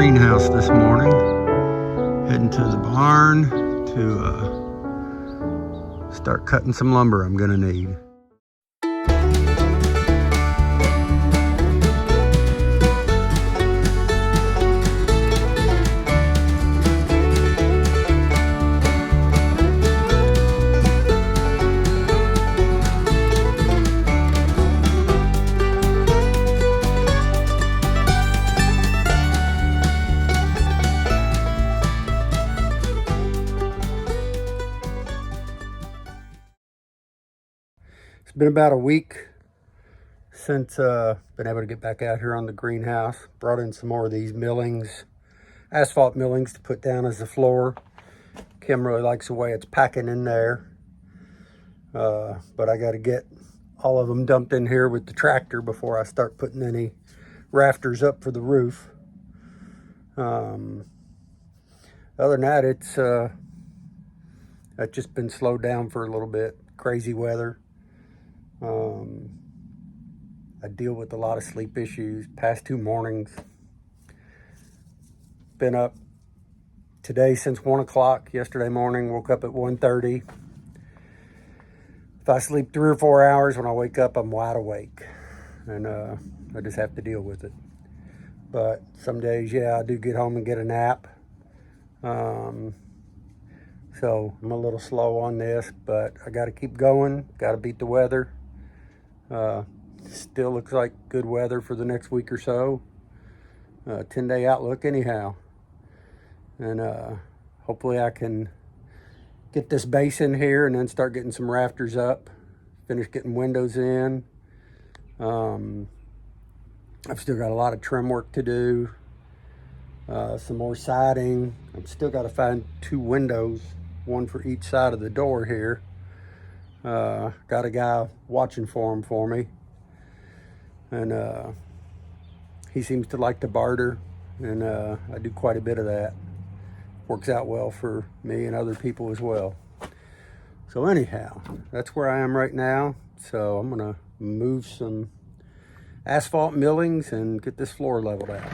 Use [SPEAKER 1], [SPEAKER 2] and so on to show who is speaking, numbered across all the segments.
[SPEAKER 1] greenhouse this morning. Heading to the barn to start cutting some lumber I'm gonna need. It's been about a week since been able to get back out here on the greenhouse. Brought in some more of these millings, asphalt millings to put down as the floor. Kim really likes the way it's packing in there. But I got to get all of them dumped in here with the tractor before I start putting any rafters up for the roof. Other than that, it's just been slowed down for a little bit. Crazy weather. I deal with a lot of sleep issues. Past 2 mornings. Been up today since 1 o'clock. Yesterday morning, woke up at 1:30. If I sleep 3 or 4 hours, when I wake up, I'm wide awake. And I just have to deal with it. But some days, yeah, I do get home and get a nap. So I'm a little slow on this, but I got to keep going. Got to beat the weather. Still looks like good weather for the next week or so. 10-day outlook anyhow. And hopefully I can get this base in here and then start getting some rafters up. Finish getting windows in. I've still got a lot of trim work to do. Some more siding. I've still got to find 2 windows, one for each side of the door here. Got a guy watching for them for me, and he seems to like to barter, and I do quite a bit of that. Works out well for me and other people as well. So anyhow, that's where I am right now. So I'm gonna move some asphalt millings and get this floor leveled out.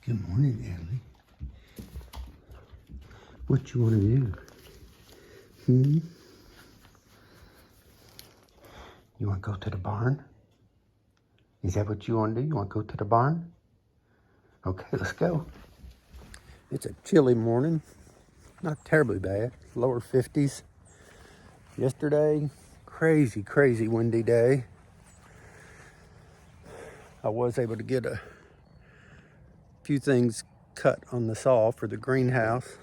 [SPEAKER 1] Good morning, Ellie. What you want to do? You want to go to the barn? Is that what you want to do? You want to go to the barn? Okay, let's go. It's a chilly morning. Not terribly bad. Lower 50s. Yesterday, crazy windy day. I was able to get a few things cut on the saw for the greenhouse.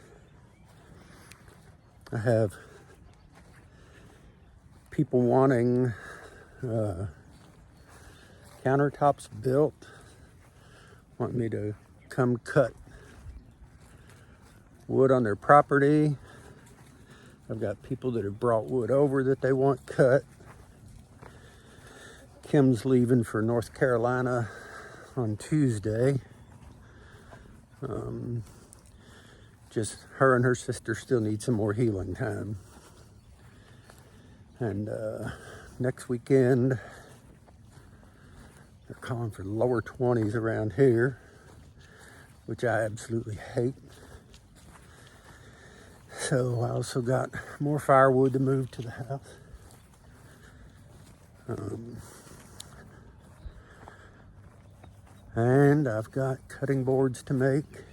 [SPEAKER 1] I have people wanting countertops built, want me to come cut wood on their property. I've got people that have brought wood over that they want cut. Kim's leaving for North Carolina on Tuesday. Just her and her sister still need some more healing time. And next weekend, they're calling for lower 20s around here, which I absolutely hate. So I also got more firewood to move to the house. And I've got cutting boards to make.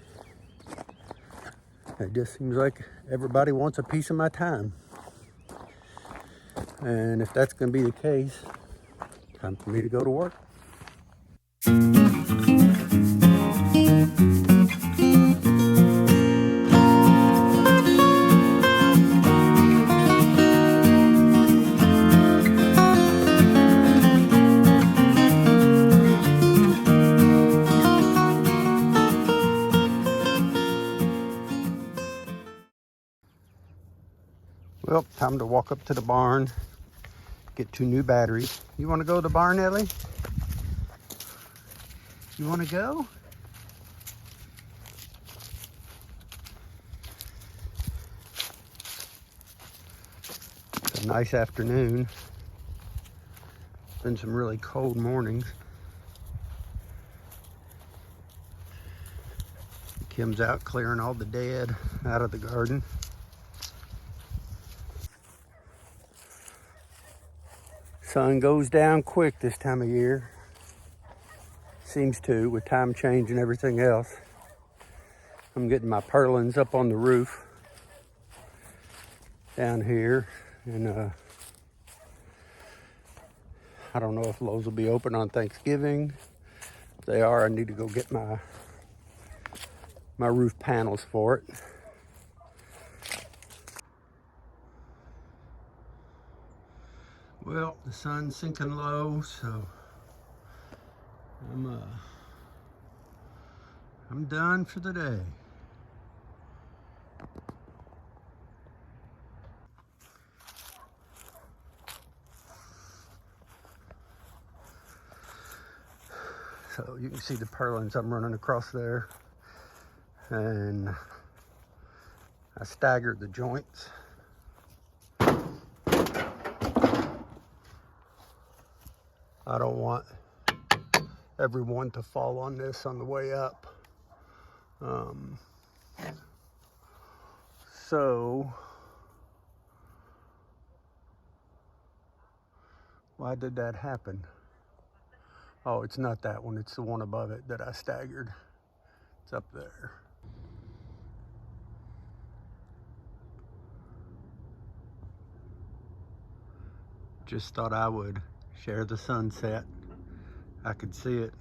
[SPEAKER 1] It just seems like everybody wants a piece of my time. And if that's going to be the case, time for me to go to work. Well, time to walk up to the barn, get 2 new batteries. You want to go to the barn, Ellie? You want to go? It's a nice afternoon. Been some really cold mornings. Kim's out clearing all the dead out of the garden. Sun goes down quick this time of year. Seems to, with time change and everything else. I'm getting my purlins up on the roof down here, and I don't know if Lowe's will be open on Thanksgiving. If they are, I need to go get my roof panels for it. Well, the sun's sinking low, so I'm done for the day. So you can see the purlins I'm running across there, and I staggered the joints. I don't want everyone to fall on this on the way up. So why did that happen? Oh, it's not that one, it's the one above it that I staggered. It's up there. Just thought I would share the sunset. I could see it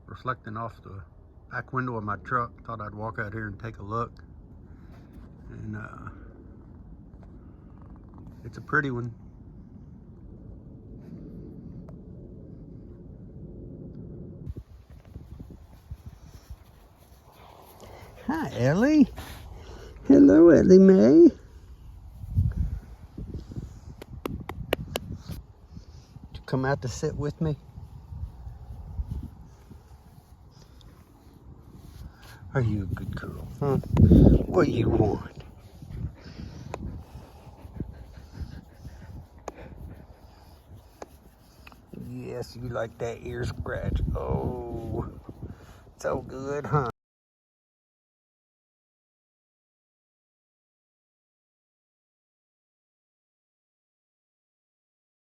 [SPEAKER 1] reflecting off the back window of my truck. Thought I'd walk out here and take a look. And it's a pretty one. Hi, Ellie. Hello, Ellie Mae. Did you come out to sit with me? Are you a good girl, huh? What do you want? Yes, you like that ear scratch. Oh, so good, huh?